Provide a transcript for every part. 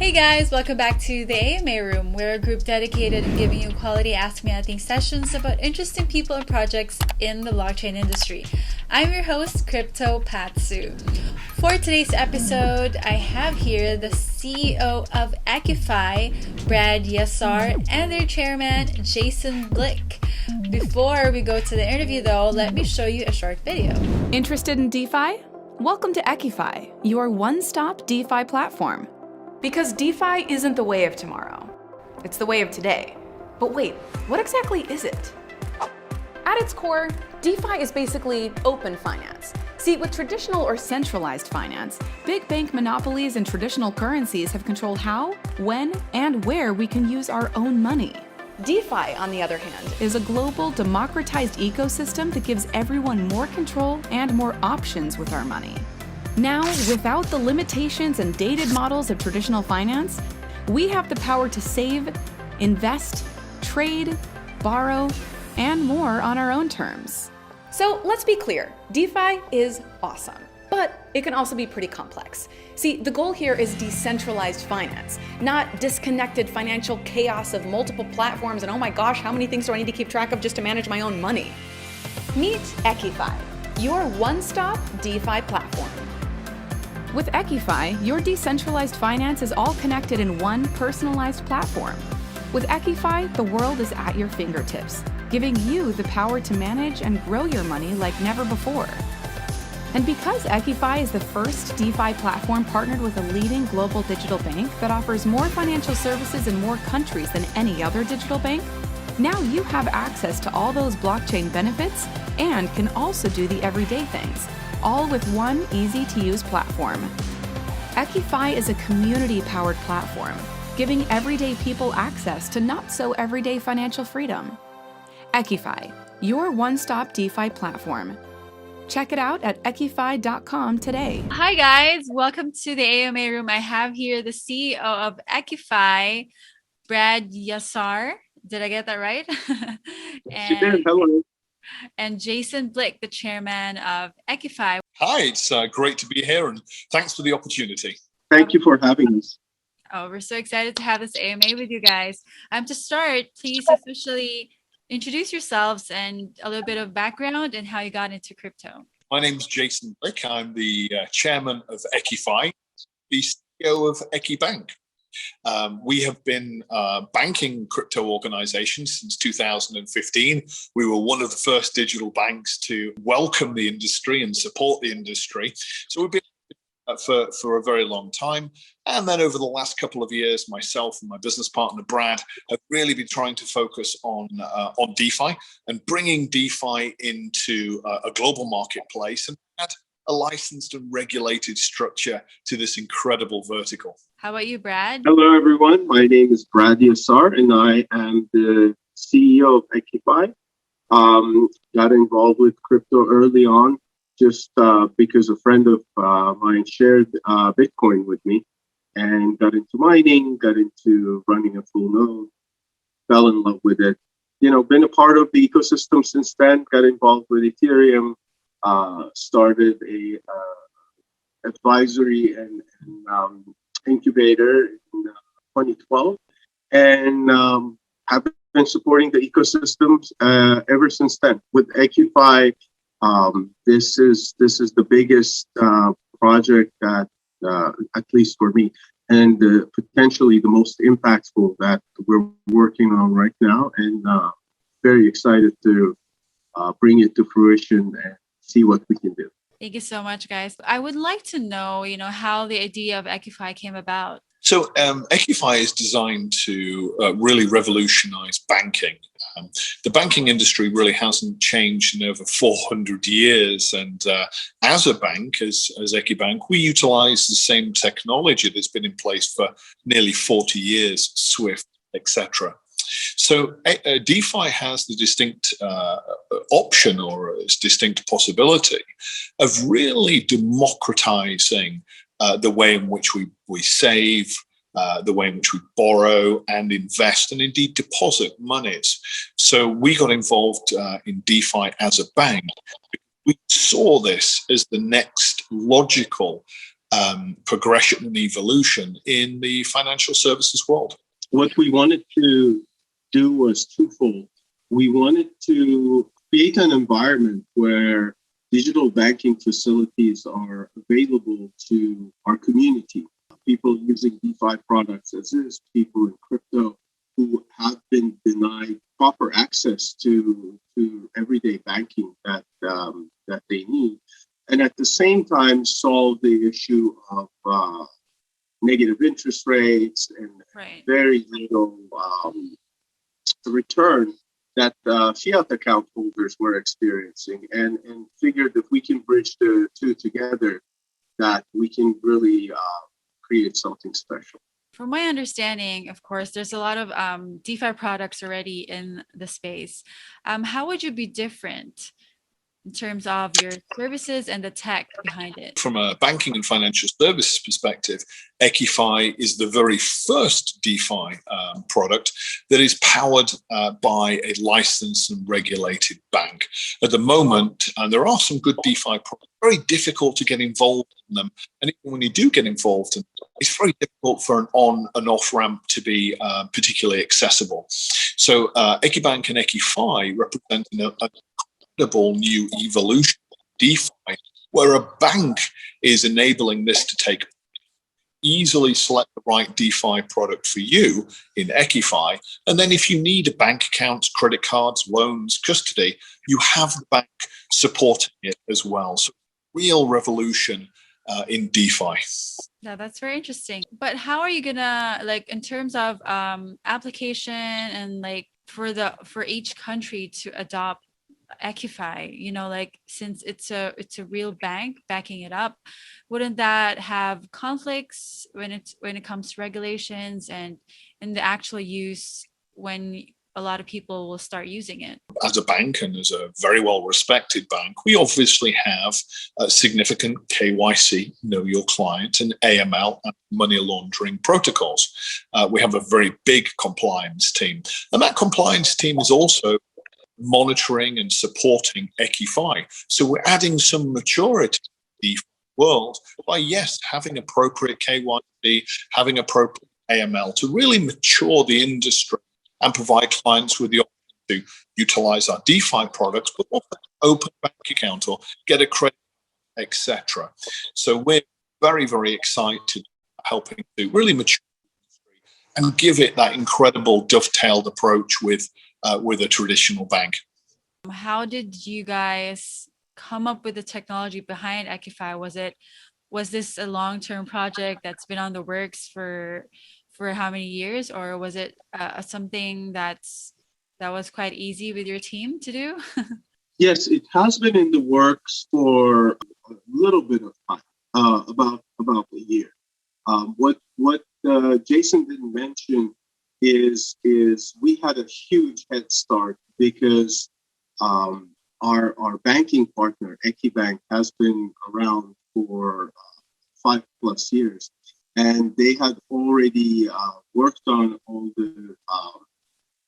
Hey guys, welcome back to the AMA Room. We're a group dedicated to giving you quality Ask Me Anything sessions about interesting people and projects in the blockchain industry. I'm your host, CryptoPatSu. For today's episode, I have here the CEO of Eqifi, Brad Yasar, and their chairman, Jason Blick. Before we go to the interview though, let me show you a short video. Interested in DeFi? Welcome to Eqifi, your one-stop DeFi platform. Because DeFi isn't the way of tomorrow. It's the way of today. But wait, what exactly is it? At its core, DeFi is basically open finance. See, with traditional or centralized finance, big bank monopolies and traditional currencies have controlled how, when, and where we can use our own money. DeFi, on the other hand, is a global, democratized ecosystem that gives everyone more control and more options with our money. Now, without the limitations and dated models of traditional finance, we have the power to save, invest, trade, borrow, and more on our own terms. So let's be clear, DeFi is awesome, but it can also be pretty complex. See, the goal here is decentralized finance, not disconnected financial chaos of multiple platforms and oh my gosh, how many things do I need to keep track of just to manage my own money? Meet Eqifi, your one-stop DeFi platform. With Eqifi, your decentralized finance is all connected in one personalized platform. With Eqifi, the world is at your fingertips, giving you the power to manage and grow your money like never before. And because Eqifi is the first DeFi platform partnered with a leading global digital bank that offers more financial services in more countries than any other digital bank, now you have access to all those blockchain benefits and can also do the everyday things, all with one easy-to-use platform. Eqifi is a community-powered platform, giving everyday people access to not-so-everyday financial freedom. Eqifi, your one-stop DeFi platform. Check it out at eqifi.com today. Hi guys, welcome to the AMA Room. I have here the CEO of Eqifi, Brad Yasar. Did I get that right? Hello. And Jason Blick, the chairman of Eqifi. Hi, it's great to be here and thanks for the opportunity. Thank you for having us. Oh, we're so excited to have this AMA with you guys. To start, please officially introduce yourselves and a little bit of background and how you got into crypto. My name is Jason Blick. I'm the chairman of Eqifi, the CEO of Eqibank. We have been banking crypto organizations since 2015. We were one of the first digital banks to welcome the industry and support the industry. So we've been for a very long time. And then over the last couple of years, myself and my business partner, Brad, have really been trying to focus on DeFi and bringing DeFi into a global marketplace and add a licensed and regulated structure to this incredible vertical. How about you, Brad? Hello, everyone. My name is Brad Yasar, and I am the CEO of Eqifi. Got involved with crypto early on, just because a friend of mine shared Bitcoin with me, and got into mining, got into running a full node, fell in love with it. You know, been a part of the ecosystem since then. Got involved with Ethereum. Started a advisory and incubator in 2012, and have been supporting the ecosystems ever since then. With Eqifi, this is the biggest project that, at least for me, and potentially the most impactful that we're working on right now, and very excited to bring it to fruition and see what we can do. Thank you so much, guys. I would like to know, how the idea of Eqifi came about. So Eqifi is designed to really revolutionize banking. The banking industry really hasn't changed in over 400 years. And as a bank, as Eqibank, we utilize the same technology that's been in place for nearly 40 years, SWIFT, etc. So DeFi has the distinct option or its distinct possibility of really democratizing the way in which we save, the way in which we borrow and invest and indeed deposit monies. So we got involved in DeFi as a bank. We saw this as the next logical progression and evolution in the financial services world. What we wanted to do was twofold. We wanted to create an environment where digital banking facilities are available to our community. People using DeFi products as is, people in crypto who have been denied proper access to everyday banking that they need. And at the same time, solve the issue of negative interest rates and very little return that fiat account holders were experiencing, and figured if we can bridge the two together, that we can really create something special. From my understanding, of course, there's a lot of DeFi products already in the space. How would you be different in terms of your services and the tech behind it? From a banking and financial services perspective, Eqifi is the very first DeFi product that is powered by a licensed and regulated bank. At the moment, there are some good DeFi products, very difficult to get involved in them. And even when you do get involved in them, it's very difficult for an on and off ramp to be particularly accessible. So Eqibank and Eqifi represent an incredible new evolution of DeFi, where a bank is enabling this to take easily select the right DeFi product for you in Eqifi. And then if you need a bank account, credit cards, loans, custody, you have the bank supporting it as well. So real revolution in DeFi. Yeah, that's very interesting. But how are you gonna, like, in terms of application and like for each country to adopt Eqifi, you know, like, since it's a real bank backing it up, wouldn't that have conflicts when it comes to regulations and the actual use when a lot of people will start using it? As a bank and as a very well respected bank, we obviously have significant KYC, know your client, and AML, and money laundering protocols. We have a very big compliance team, and that compliance team is also monitoring and supporting Eqifi. So we're adding some maturity to the world by, yes, having appropriate KYC, having appropriate AML to really mature the industry and provide clients with the option to utilize our DeFi products, but also open a bank account or get a credit, etc. So we're very, very excited helping to really mature the industry and give it that incredible dovetailed approach with a traditional bank. How did you guys come up with the technology behind Eqifi? Was this a long-term project that's been on the works for how many years, or was it something that was quite easy with your team to do? Yes, it has been in the works for a little bit of time, about a year. What Jason didn't mention is we had a huge head start because our banking partner, Eqibank, has been around for 5+ years, and they had already worked on all the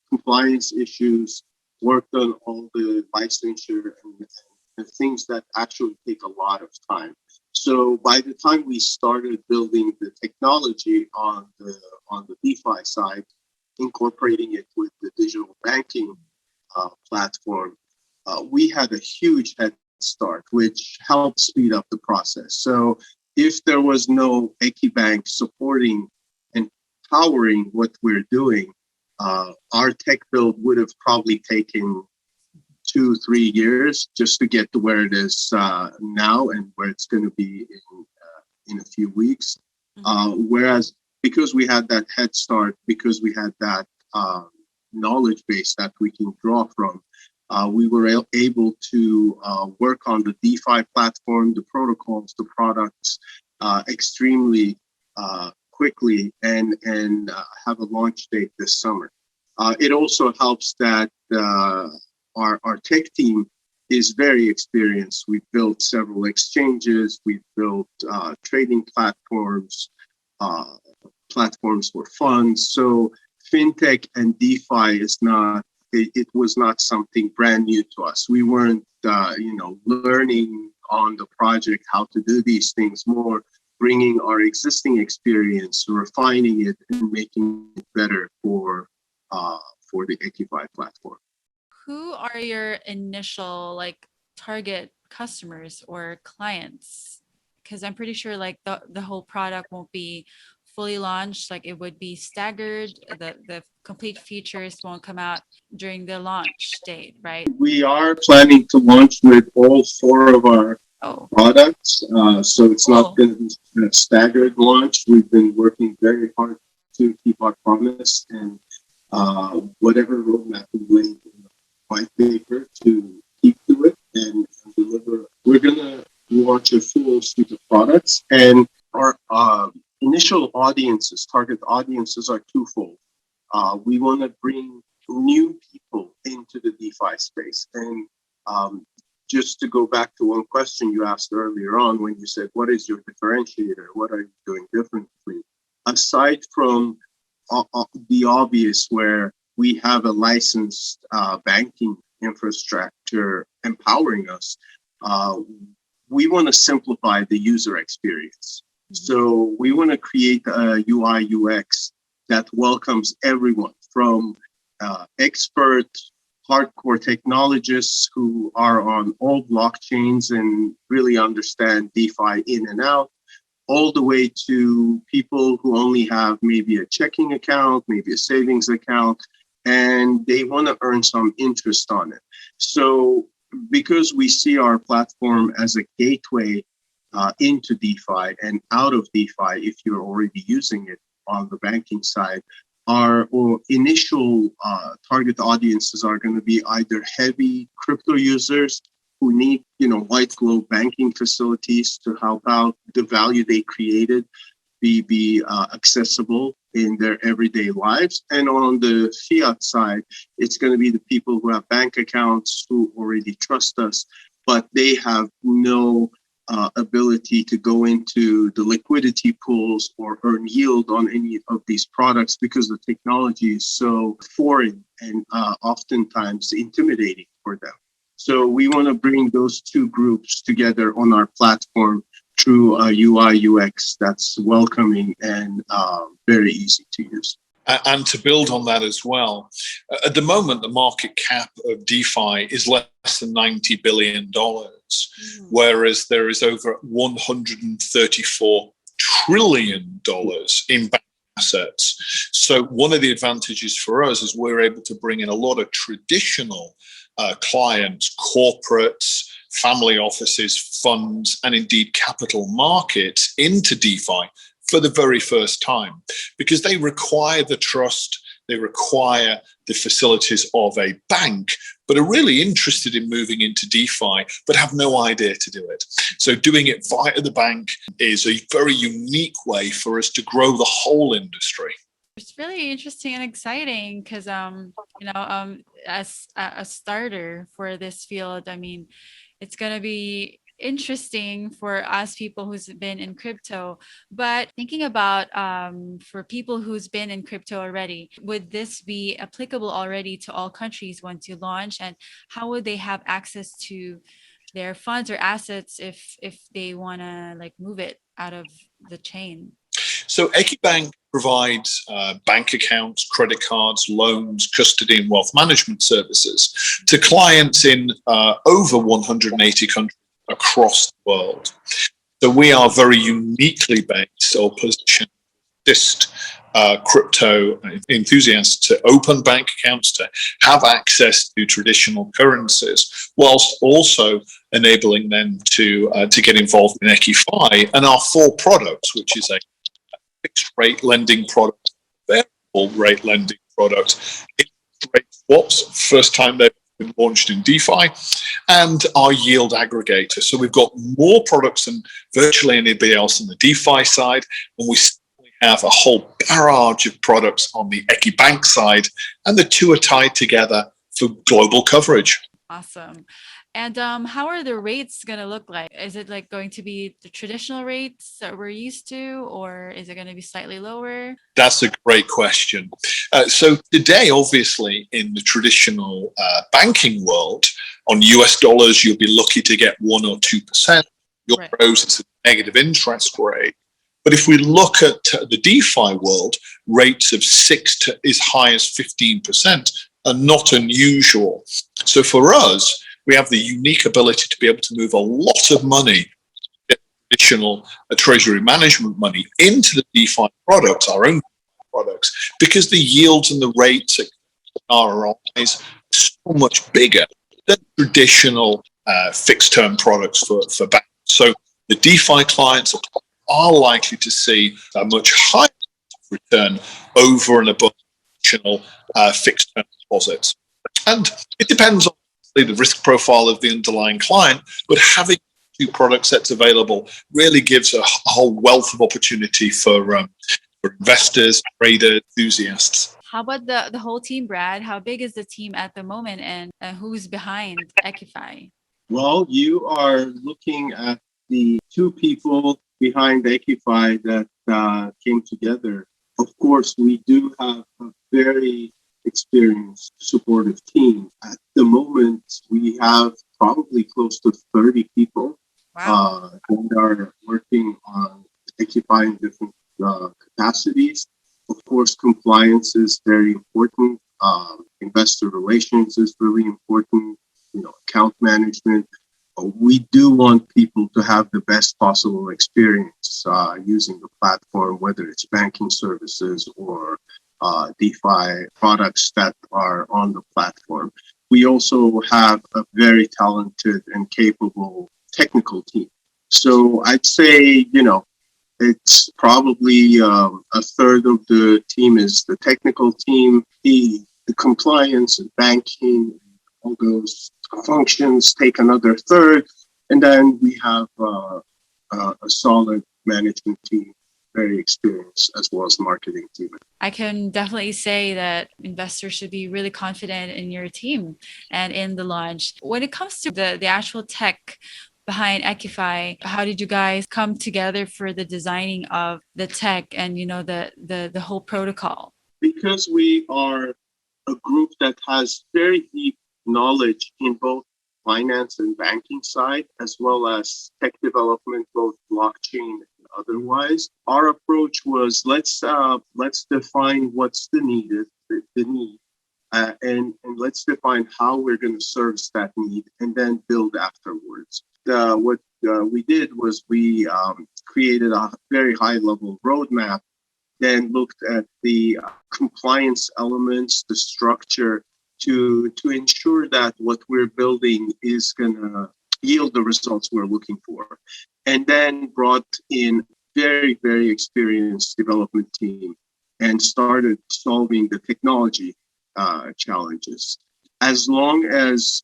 compliance issues, worked on all the licensure and things that actually take a lot of time. So by the time we started building the technology on the DeFi side, incorporating it with the digital banking platform, we had a huge head start, which helped speed up the process. So if there was no Eqibank supporting and powering what we're doing, our tech build would have probably taken 2-3 years just to get to where it is now and where it's going to be in a few weeks. Whereas because we had that head start, because we had that knowledge base that we can draw from, we were able to work on the DeFi platform, the protocols, the products extremely quickly and have a launch date this summer. It also helps that our tech team is very experienced. We've built several exchanges, we've built trading platforms for funds. So fintech and DeFi it was not something brand new to us. We weren't learning on the project how to do these things. More bringing our existing experience, refining it, and making it better for the Eqifi platform. Who are your initial like target customers or clients? Because I'm pretty sure like the whole product won't be fully launched. Like it would be staggered. The complete features won't come out during the launch date, right? We are planning to launch with all 4 of our products. So it's not going to be a staggered launch. We've been working very hard to keep our promise, and whatever roadmap we laid in the white paper to keep to it and deliver. We're going to launch a full suite of products, and our initial audiences, target audiences, are twofold. We want to bring new people into the DeFi space. And just to go back to one question you asked earlier on when you said, what is your differentiator? What are you doing differently? Aside from the obvious, where we have a licensed banking infrastructure empowering us, we want to simplify the user experience. So we want to create a UI UX that welcomes everyone, from expert hardcore technologists who are on all blockchains and really understand DeFi in and out, all the way to people who only have maybe a checking account, maybe a savings account, and they want to earn some interest on it. So because we see our platform as a gateway into DeFi and out of DeFi, if you're already using it on the banking side, our initial target audiences are going to be either heavy crypto users who need, white glove banking facilities to help out the value they created be accessible in their everyday lives. And on the fiat side, it's going to be the people who have bank accounts who already trust us, but they have no ability to go into the liquidity pools or earn yield on any of these products because the technology is so foreign and oftentimes intimidating for them. So we want to bring those two groups together on our platform through a UI UX that's welcoming and very easy to use. And to build on that as well, at the moment, the market cap of DeFi is less than $90 billion, whereas there is over $134 trillion in bank assets. So one of the advantages for us is we're able to bring in a lot of traditional clients, corporates, family offices, funds, and indeed capital markets into DeFi for the very first time, because they require the trust, they require the facilities of a bank, but are really interested in moving into DeFi, but have no idea to do it. So doing it via the bank is a very unique way for us to grow the whole industry. It's really interesting and exciting because, as a starter for this field, I mean, it's going to be interesting for us people who's been in crypto, but thinking about for people who's been in crypto already, would this be applicable already to all countries once you launch, and how would they have access to their funds or assets if they want to like move it out of the chain? So Eqibank provides bank accounts, credit cards, loans, custody and wealth management services to clients in over 180 countries across the world. So we are very uniquely based or positioned to assist crypto enthusiasts to open bank accounts, to have access to traditional currencies, whilst also enabling them to get involved in Eqifi and our 4 products, which is a fixed rate lending product, variable rate lending product, interest rate swaps, first time they've been launched in DeFi, and our yield aggregator. So we've got more products than virtually anybody else on the DeFi side, and we have a whole barrage of products on the Eqibank side, and the two are tied together for global coverage. Awesome. And how are the rates going to look like? Is it like going to be the traditional rates that we're used to, or is it going to be slightly lower? That's a great question. So today, obviously, in the traditional banking world, on US dollars, you'll be lucky to get 1 or 2%. Euros, it's a negative interest rate. But if we look at the DeFi world, rates of 6 to as high as 15% are not unusual. So for us, we have the unique ability to be able to move a lot of money, additional treasury management money, into the DeFi products, our own products, because the yields and the rates at ROIs are so much bigger than traditional fixed-term products for banks. So the DeFi clients are likely to see a much higher return over and above traditional fixed-term deposits. And it depends on the risk profile of the underlying client, but having two product sets available really gives a whole wealth of opportunity for investors, traders, enthusiasts. How about the whole team, Brad? How big is the team at the moment, and who's behind Eqifi? Well, you are looking at the two people behind Eqifi that came together. Of course, we do have a very experienced, supportive team. At the moment, we have probably close to 30 people that are working on Eqifi in different capacities. Of course, compliance is very important. Investor relations is really important. Account management. We do want people to have the best possible experience using the platform, whether it's banking services or DeFi products that are on the platform. We also have a very talented and capable technical team. So I'd say, it's probably a third of the team is the technical team. The compliance and banking, all those functions take another third. And then we have a solid management team, very experienced, as well as marketing team. I can definitely say that investors should be really confident in your team and in the launch. When it comes to the actual tech behind Eqifi, how did you guys come together for the designing of the tech and the whole protocol? Because we are a group that has very deep knowledge in both finance and banking side, as well as tech development, both blockchain and otherwise. Our approach was let's define what's the need, and let's define how we're going to service that need, and then build afterwards. What we did was we created a very high-level roadmap, then looked at the compliance elements, the structure, to ensure that what we're building is going to yield the results we're looking for. And then brought in very, very experienced development team and started solving the technology challenges. As long as,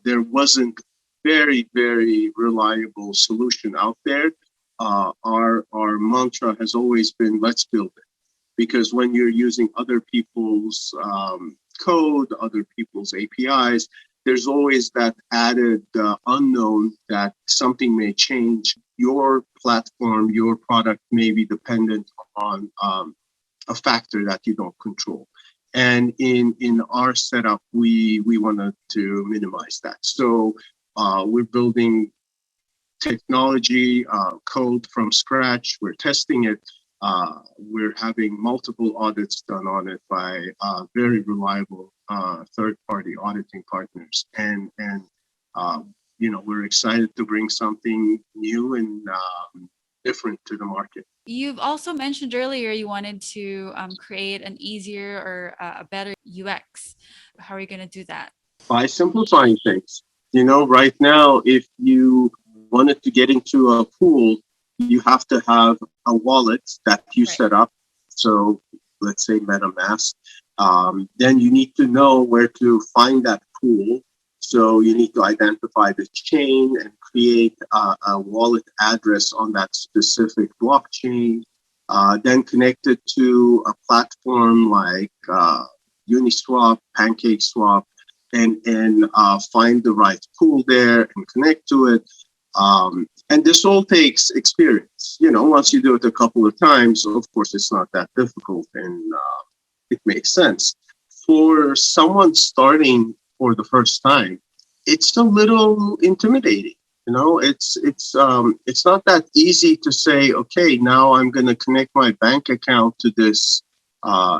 there wasn't very, very reliable solution out there, our mantra has always been, let's build it. Because when you're using other people's code, other people's APIs, there's always that added unknown that something may change. Your platform, your product may be dependent on a factor that you don't control. And in our setup, we wanted to minimize that. So we're building technology, code from scratch. We're testing it. We're having multiple audits done on it by very reliable third-party auditing partners, and we're excited to bring something new and different to the market. You've also mentioned earlier you wanted to create an easier or a better UX. How are you going to do that? By simplifying things. Right now, if you wanted to get into a pool, you have to have a wallet that you set up. So let's say MetaMask. Then you need to know where to find that pool. So you need to identify the chain and create a wallet address on that specific blockchain. Then connect it to a platform like Uniswap, PancakeSwap, and find the right pool there and connect to it. And this all takes experience. Once you do it a couple of times, of course, it's not that difficult and it makes sense. For someone starting for the first time, it's a little intimidating. It's not that easy to say, okay, now I'm going to connect my bank account to this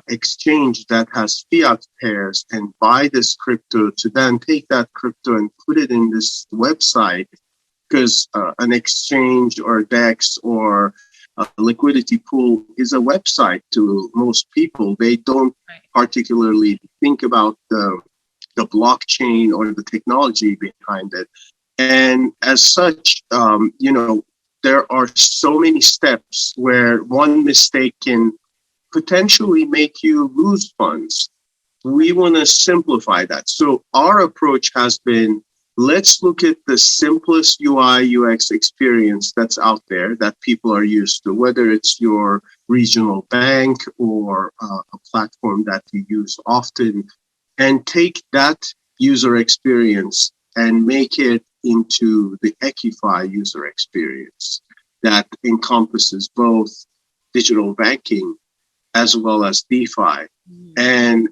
exchange that has fiat pairs and buy this crypto to then take that crypto and put it in this website, because an exchange or DEX or a liquidity pool is a website to most people. They don't particularly think about the blockchain or the technology behind it. And as such, there are so many steps where one mistake can potentially make you lose funds. We want to simplify that. So our approach has been, let's look at the simplest UI UX experience that's out there that people are used to, whether it's your regional bank or a platform that you use often, and take that user experience and make it into the Eqifi user experience that encompasses both digital banking as well as DeFi. And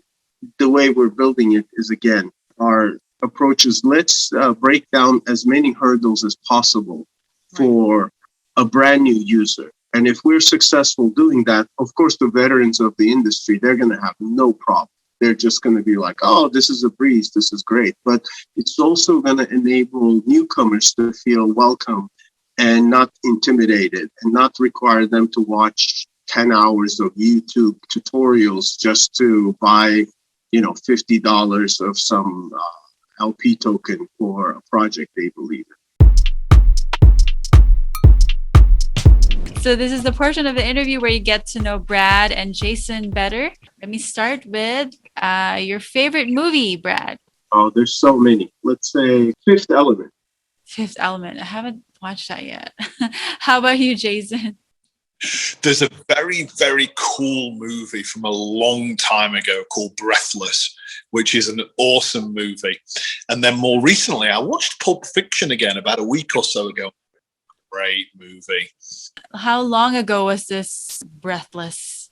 the way we're building it is, again, our approach is, let's break down as many hurdles as possible for a brand new user. And if we're successful doing that, of course, the veterans of the industry, they're going to have no problem. They're just going to be like, oh, this is a breeze. This is great. But it's also going to enable newcomers to feel welcome and not intimidated, and not require them to watch 10 hours of YouTube tutorials just to buy, $50 of some LP token for a project they believe in. So this is the portion of the interview where you get to know Brad and Jason better. Let me start with your favorite movie, Brad. Oh, there's so many. Let's say Fifth Element. Fifth Element. I haven't watched that yet. How about you, Jason? There's a very, very cool movie from a long time ago called Breathless, which is an awesome movie. And then more recently, I watched Pulp Fiction again about a week or so ago. Great movie. How long ago was this Breathless?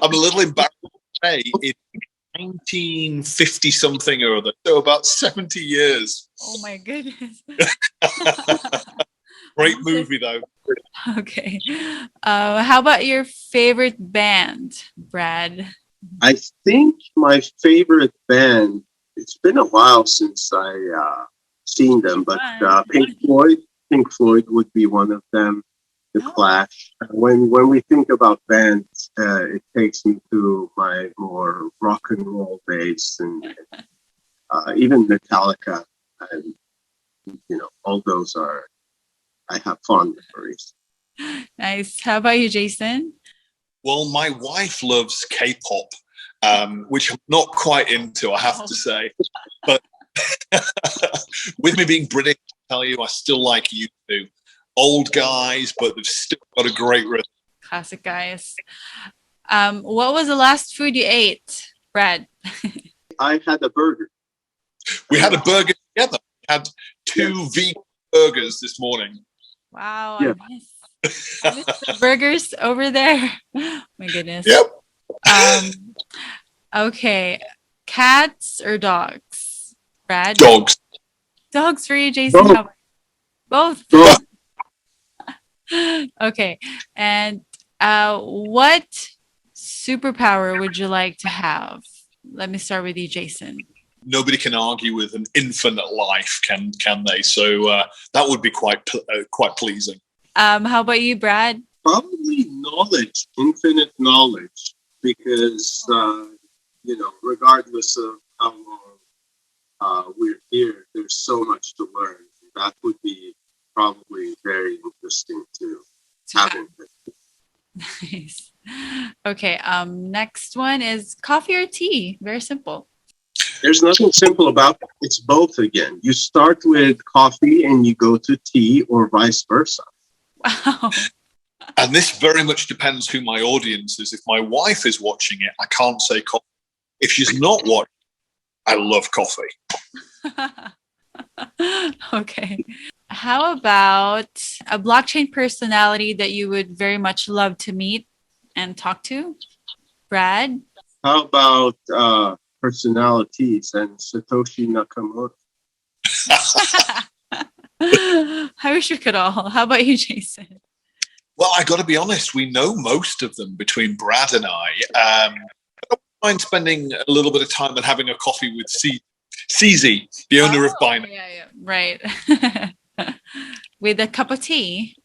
I'm a little embarrassed to say it's 1950 something or other, so about 70 years. Oh my goodness. Great movie though. Okay. How about your favorite band, Brad? I think my favorite band, it's been a while since I seen them, but Pink Floyd would be one of them. The Clash. When we think about bands, it takes me to my more rock and roll days, and even Metallica, and all those are. I have fond memories. Nice. How about you, Jason? Well, my wife loves K-pop, which I'm not quite into, I have to say. But with me being British, I tell you, I still like U2. Old guys, but they've still got a great rhythm. Classic guys. What was the last food you ate, Brad? I had a burger. We had a burger together. We had two vegan burgers this morning. Wow, Yeah. I miss the burgers over there. My goodness. Yep. Okay. Cats or dogs? Brad? Dogs. Dogs for you, Jason. Both. Both. Both. Okay. And what superpower would you like to have? Let me start with you, Jason. Nobody can argue with an infinite life, can they? So that would be quite pleasing. How about you, Brad? Probably knowledge, infinite knowledge, because regardless of how long we're here, there's so much to learn. That would be probably very interesting to have. Nice. Okay. Next one is coffee or tea. Very simple. There's nothing simple about it. It's both again. You start with coffee and you go to tea, or vice versa. Wow. And this very much depends who my audience is. If my wife is watching it, I can't say coffee. If she's not watching, I love coffee. Okay. How about a blockchain personality that you would very much love to meet and talk to? Brad? How about personalities and Satoshi Nakamoto? I wish we could all. How about you, Jason? Well, I got to be honest, we know most of them between Brad and I. I don't mind spending a little bit of time and having a coffee with CZ, the owner of Binance. Yeah, right. With a cup of tea.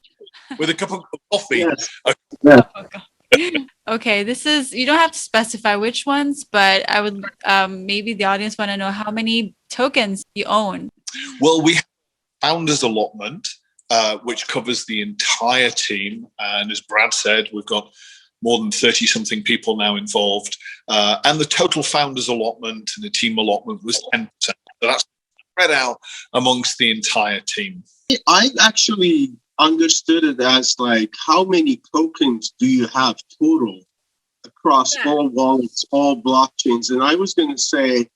With a cup of coffee. Yes. Yeah. Okay, this is, you don't have to specify which ones, but I would, maybe the audience want to know how many tokens you own. Well, we have founders allotment, which covers the entire team. And as Brad said, we've got more than 30 something people now involved. And the total founders allotment and the team allotment was 10%. So that's spread out amongst the entire team. I actually understood it as like, how many tokens do you have total across all wallets, all blockchains? And I was going to say,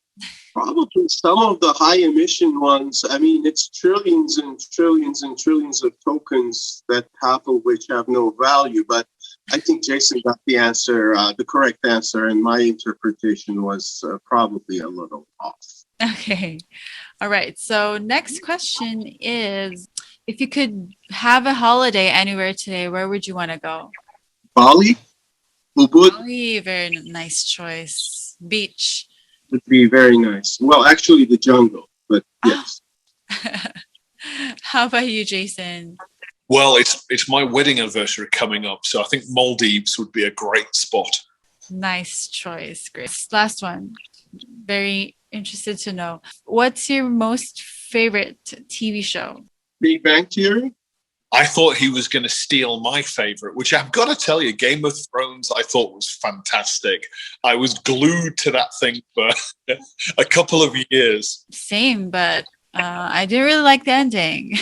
probably some of the high emission ones. I mean, it's trillions and trillions and trillions of tokens, that half of which have no value. But I think Jason got the answer, the correct answer, and my interpretation was probably a little off. Okay. All right. So next question is, if you could have a holiday anywhere today, where would you want to go? Bali? Ubud? Bali, very nice choice. Beach. Would be very nice. Well, actually the jungle, but yes. How about you, Jason? Well, it's my wedding anniversary coming up, so I think Maldives would be a great spot. Nice choice. Great. Last one. Very interested to know. What's your most favorite TV show? Big Bang Theory? I thought he was going to steal my favorite, which I've got to tell you, Game of Thrones, I thought was fantastic. I was glued to that thing for a couple of years. Same, but I didn't really like the ending.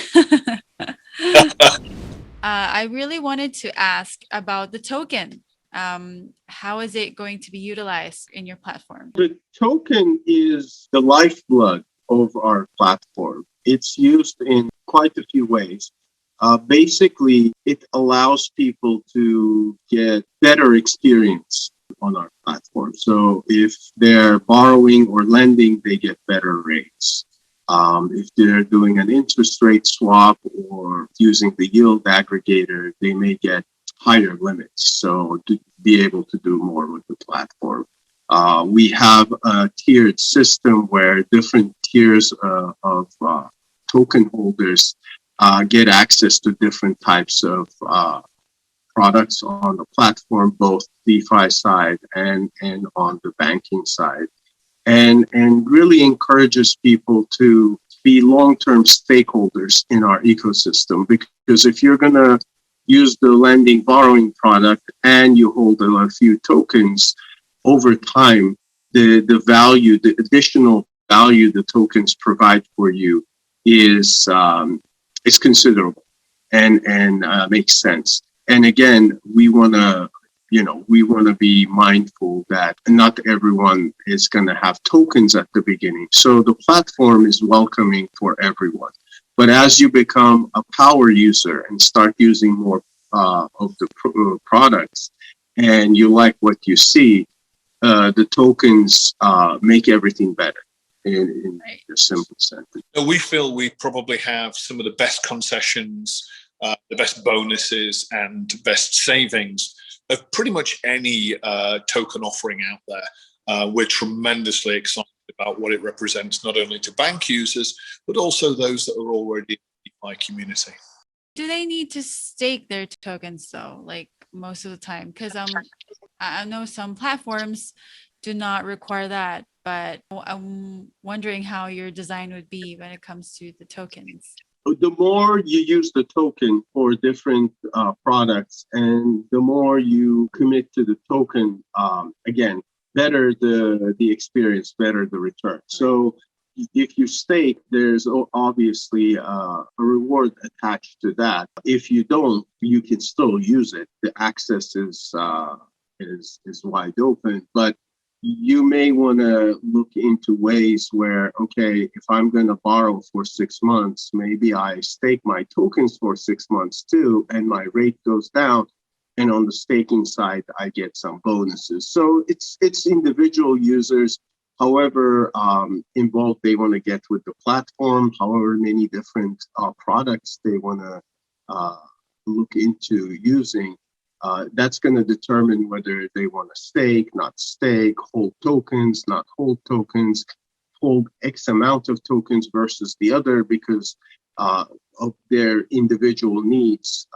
I really wanted to ask about the token. How is it going to be utilized in your platform? The token is the lifeblood of our platform. It's used in quite a few ways. Basically, it allows people to get better experience on our platform. So if they're borrowing or lending, they get better rates. If they're doing an interest rate swap or using the yield aggregator, they may get higher limits. So to be able to do more with the platform. We have a tiered system where different tiers of token holders get access to different types of products on the platform, both DeFi side and on the banking side, and really encourages people to be long-term stakeholders in our ecosystem. Because if you're going to use the lending borrowing product and you hold a few tokens, over time, the value, the additional value the tokens provide for you is considerable and makes sense. And again, we want to be mindful that not everyone is going to have tokens at the beginning. So the platform is welcoming for everyone. But as you become a power user and start using more of the products, and you like what you see, the tokens make everything better. In a simple sentence. We feel we probably have some of the best concessions, the best bonuses, and best savings of pretty much any token offering out there. We're tremendously excited about what it represents, not only to bank users, but also those that are already in the DeFi community. Do they need to stake their tokens though, like most of the time? Because I know some platforms do not require that, but I'm wondering how your design would be when it comes to the tokens. The more you use the token for different products, and the more you commit to the token, again, better the experience, better the return. So if you stake, there's obviously a reward attached to that. If you don't, you can still use it. The access is wide open, but you may want to look into ways where, okay, if I'm going to borrow for 6 months, maybe I stake my tokens for 6 months too, and my rate goes down. And on the staking side, I get some bonuses. So it's individual users. however involved they want to get with the platform, however many different products they want to look into using. That's going to determine whether they want to stake, not stake, hold tokens, not hold tokens, hold X amount of tokens versus the other because of their individual needs.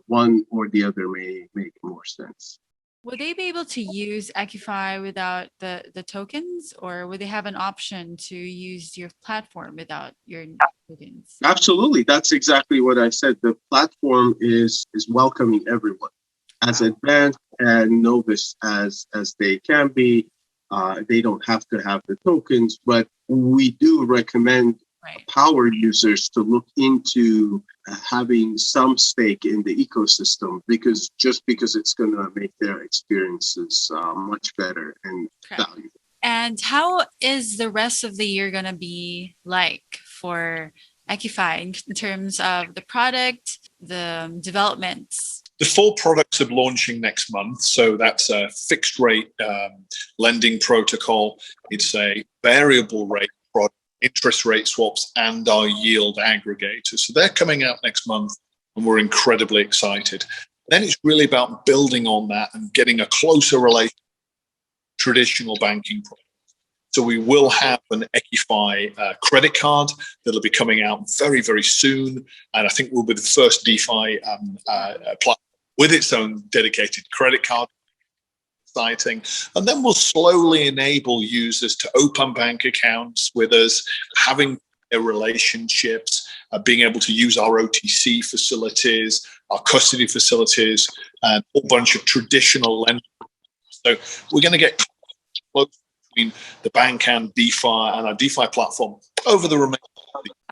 One or the other may make more sense. Would they be able to use Eqifi without the tokens, or would they have an option to use your platform without your tokens? Absolutely. That's exactly what I said. The platform is welcoming everyone, as advanced and novice as they can be. They don't have to have the tokens, but we do recommend power users to look into having some stake in the ecosystem because it's going to make their experiences much better and valuable. And how is the rest of the year going to be like for Eqifi in terms of the product, the developments? The 4 products are launching next month. So that's a fixed rate lending protocol. It's a variable rate product, interest rate swaps, and our yield aggregator. So they're coming out next month, and we're incredibly excited. Then it's really about building on that and getting a closer relation to traditional banking products. So we will have an Eqifi credit card that'll be coming out very, very soon. And I think we'll be the first DeFi platform with its own dedicated credit card. Exciting. And then we'll slowly enable users to open bank accounts with us, having their relationships, being able to use our OTC facilities, our custody facilities, and a whole bunch of traditional lending. So we're going to get close between the bank and DeFi and our DeFi platform over the remaining.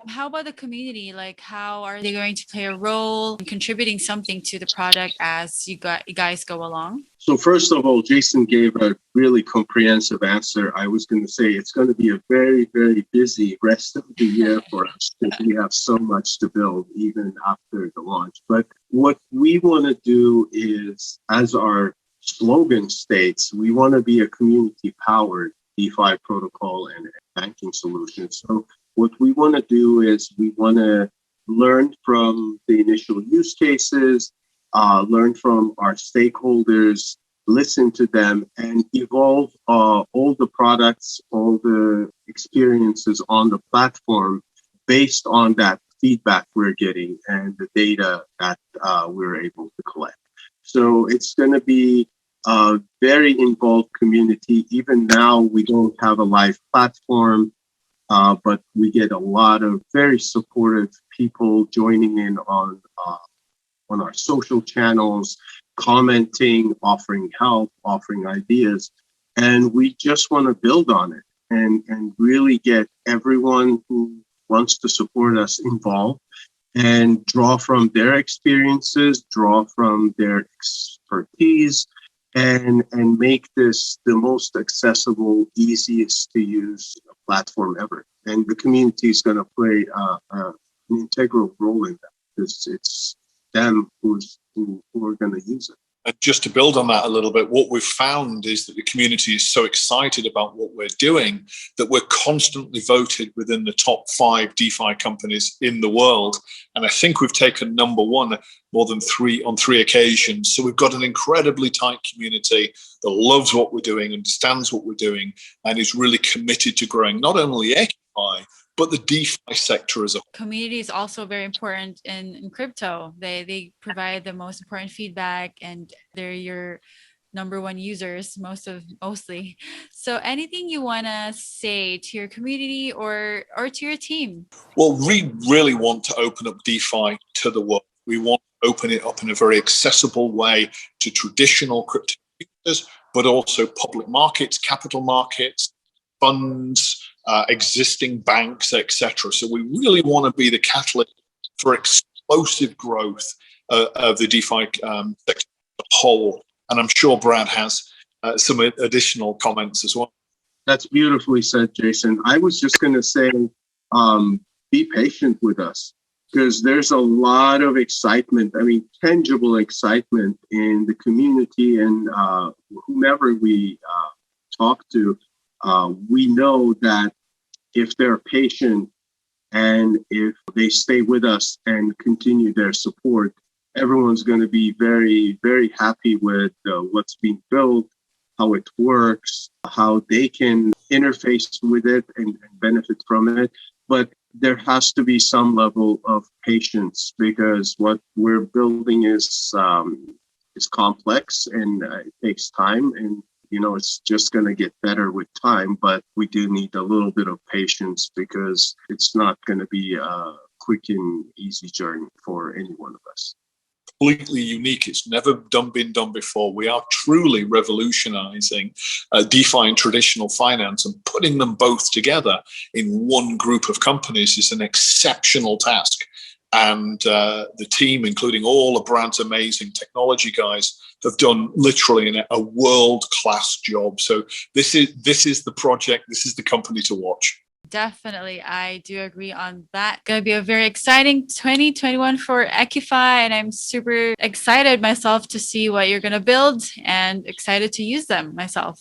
How about the community? Like, how are they going to play a role in contributing something to the product as you guys go along? So first of all, Jason gave a really comprehensive answer. I was going to say it's going to be a very, very busy rest of the year for us because we have so much to build even after the launch. But what we want to do is, as our slogan states, we want to be a community-powered DeFi protocol and banking solution. So what we want to do is we want to learn from the initial use cases, learn from our stakeholders, listen to them, and evolve all the products, all the experiences on the platform based on that feedback we're getting and the data that we're able to collect. So it's going to be a very involved community. Even now, we don't have a live platform. But we get a lot of very supportive people joining in on our social channels, commenting, offering help, offering ideas. And we just want to build on it and really get everyone who wants to support us involved and draw from their experiences, draw from their expertise, and make this the most accessible, easiest to use platform ever. And the community is going to play an integral role in that because it's them who are going to use it. And just to build on that a little bit, what we've found is that the community is so excited about what we're doing that we're constantly voted within the top 5 DeFi companies in the world. And I think we've taken number 1 more than 3 on 3 occasions. So we've got an incredibly tight community that loves what we're doing, understands what we're doing, and is really committed to growing not only Eqifi, but the DeFi sector as a whole. Community is also very important in crypto. They provide the most important feedback, and they're your number 1 users mostly. So anything you want to say to your community or to your team? Well, we really want to open up DeFi to the world. We want to open it up in a very accessible way to traditional crypto users, but also public markets, capital markets, funds, existing banks, etc. So we really want to be the catalyst for explosive growth of the DeFi sector as a whole. And I'm sure Brad has some additional comments as well. That's beautifully said, Jason. I was just going to say, be patient with us because there's a lot of excitement. I mean, tangible excitement in the community and whomever we talk to. We know that if they're patient and if they stay with us and continue their support, everyone's going to be very, very happy with what's being built, how it works, how they can interface with it and benefit from it. But there has to be some level of patience because what we're building is complex and it takes time, and it's just going to get better with time. But we do need a little bit of patience because it's not going to be a quick and easy journey for any one of us. Completely unique. It's never been done before. We are truly revolutionizing DeFi and traditional finance, and putting them both together in one group of companies is an exceptional task. And the team, including all of Brad's amazing technology guys, have done literally a world-class job. So this is the project. This is the company to watch. Definitely, I do agree on that. Going to be a very exciting 2021 for Eqifi, and I'm super excited myself to see what you're going to build and excited to use them myself.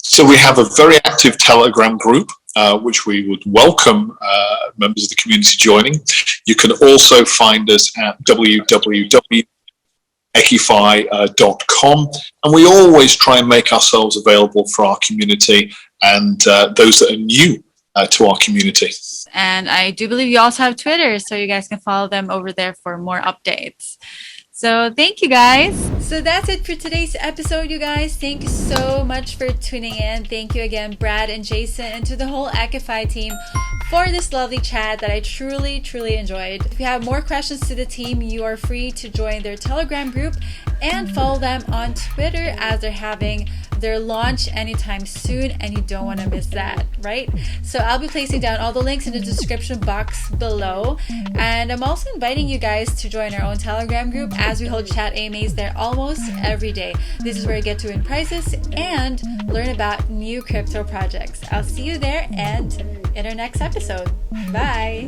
So we have a very active Telegram group, which we would welcome members of the community joining. You can also find us at www.eqifi.com, and we always try and make ourselves available for our community and those that are new to our community. And I do believe you also have Twitter, so you guys can follow them over there for more updates. So thank you guys. So that's it for today's episode, you guys. Thank you so much for tuning in. Thank you again, Brad and Jason, and to the whole Eqifi team for this lovely chat that I truly, truly enjoyed. If you have more questions to the team, you are free to join their Telegram group and follow them on Twitter as they're having their launch anytime soon, and you don't want to miss that, right? So I'll be placing down all the links in the description box below, and I'm also inviting you guys to join our own Telegram group as we hold chat AMAs there almost every day. This is where you get to win prizes and learn about new crypto projects. I'll see you there and in our next episode. Bye!